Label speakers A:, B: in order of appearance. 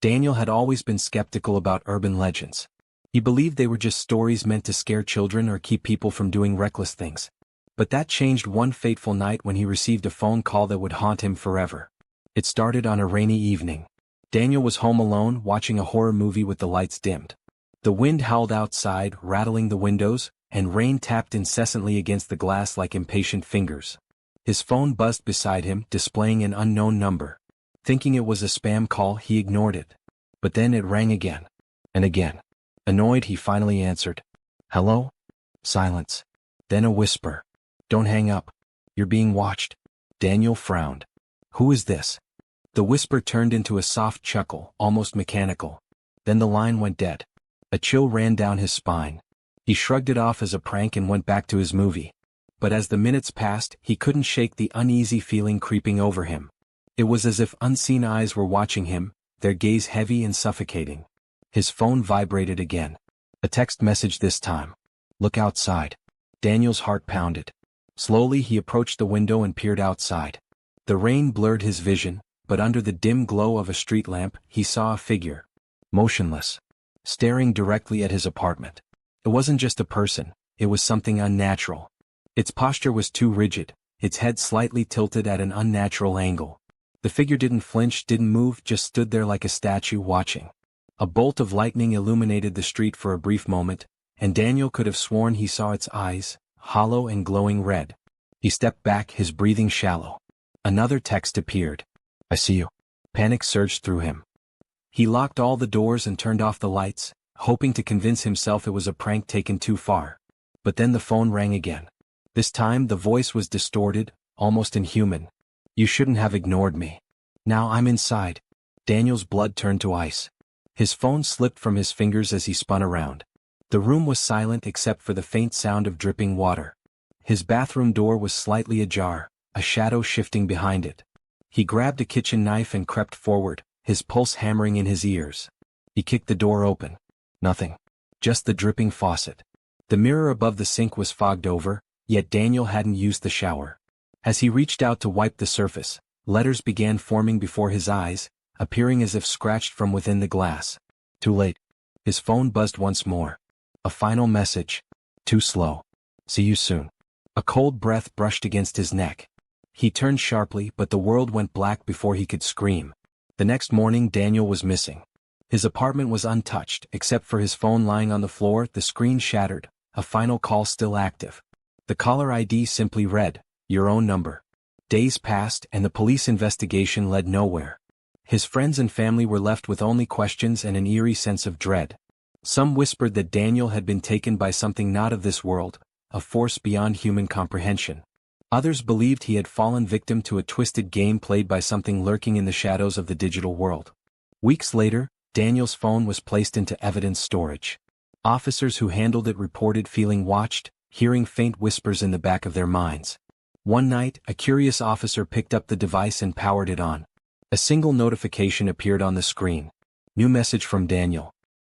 A: Daniel had always been skeptical about urban legends. He believed they were just stories meant to scare children or keep people from doing reckless things. But that changed one fateful night when he received a phone call that would haunt him forever. It started on a rainy evening. Daniel was home alone watching a horror movie with the lights dimmed. The wind howled outside, rattling the windows, and rain tapped incessantly against the glass like impatient fingers. His phone buzzed beside him, displaying an unknown number. Thinking it was a spam call, he ignored it. But then it rang again. And again. Annoyed, he finally answered. "Hello?" Silence. Then a whisper. "Don't hang up. You're being watched." Daniel frowned. "Who is this?" The whisper turned into a soft chuckle, almost mechanical. Then the line went dead. A chill ran down his spine. He shrugged it off as a prank and went back to his movie. But as the minutes passed, he couldn't shake the uneasy feeling creeping over him. It was as if unseen eyes were watching him, their gaze heavy and suffocating. His phone vibrated again. A text message this time. "Look outside." Daniel's heart pounded. Slowly he approached the window and peered outside. The rain blurred his vision, but under the dim glow of a street lamp, he saw a figure. Motionless. Staring directly at his apartment. It wasn't just a person, it was something unnatural. Its posture was too rigid, its head slightly tilted at an unnatural angle. The figure didn't flinch, didn't move, just stood there like a statue watching. A bolt of lightning illuminated the street for a brief moment, and Daniel could have sworn he saw its eyes, hollow and glowing red. He stepped back, his breathing shallow. Another text appeared. "I see you." Panic surged through him. He locked all the doors and turned off the lights, hoping to convince himself it was a prank taken too far. But then the phone rang again. This time the voice was distorted, almost inhuman. "You shouldn't have ignored me. Now I'm inside." Daniel's blood turned to ice. His phone slipped from his fingers as he spun around. The room was silent except for the faint sound of dripping water. His bathroom door was slightly ajar, a shadow shifting behind it. He grabbed a kitchen knife and crept forward, his pulse hammering in his ears. He kicked the door open. Nothing. Just the dripping faucet. The mirror above the sink was fogged over, yet Daniel hadn't used the shower. As he reached out to wipe the surface, letters began forming before his eyes, appearing as if scratched from within the glass. Too late. His phone buzzed once more. A final message. Too slow. See you soon. A cold breath brushed against his neck. He turned sharply, but the world went black before he could scream. The next morning Daniel was missing. His apartment was untouched, except for his phone lying on the floor, the screen shattered, a final call still active. The caller ID simply read, "Your own number." Days passed and the police investigation led nowhere. His friends and family were left with only questions and an eerie sense of dread. Some whispered that Daniel had been taken by something not of this world, a force beyond human comprehension. Others believed he had fallen victim to a twisted game played by something lurking in the shadows of the digital world. Weeks later, Daniel's phone was placed into evidence storage. Officers who handled it reported feeling watched, hearing faint whispers in the back of their minds. One night, a curious officer picked up the device and powered it on. A single notification appeared on the screen. New message from Daniel.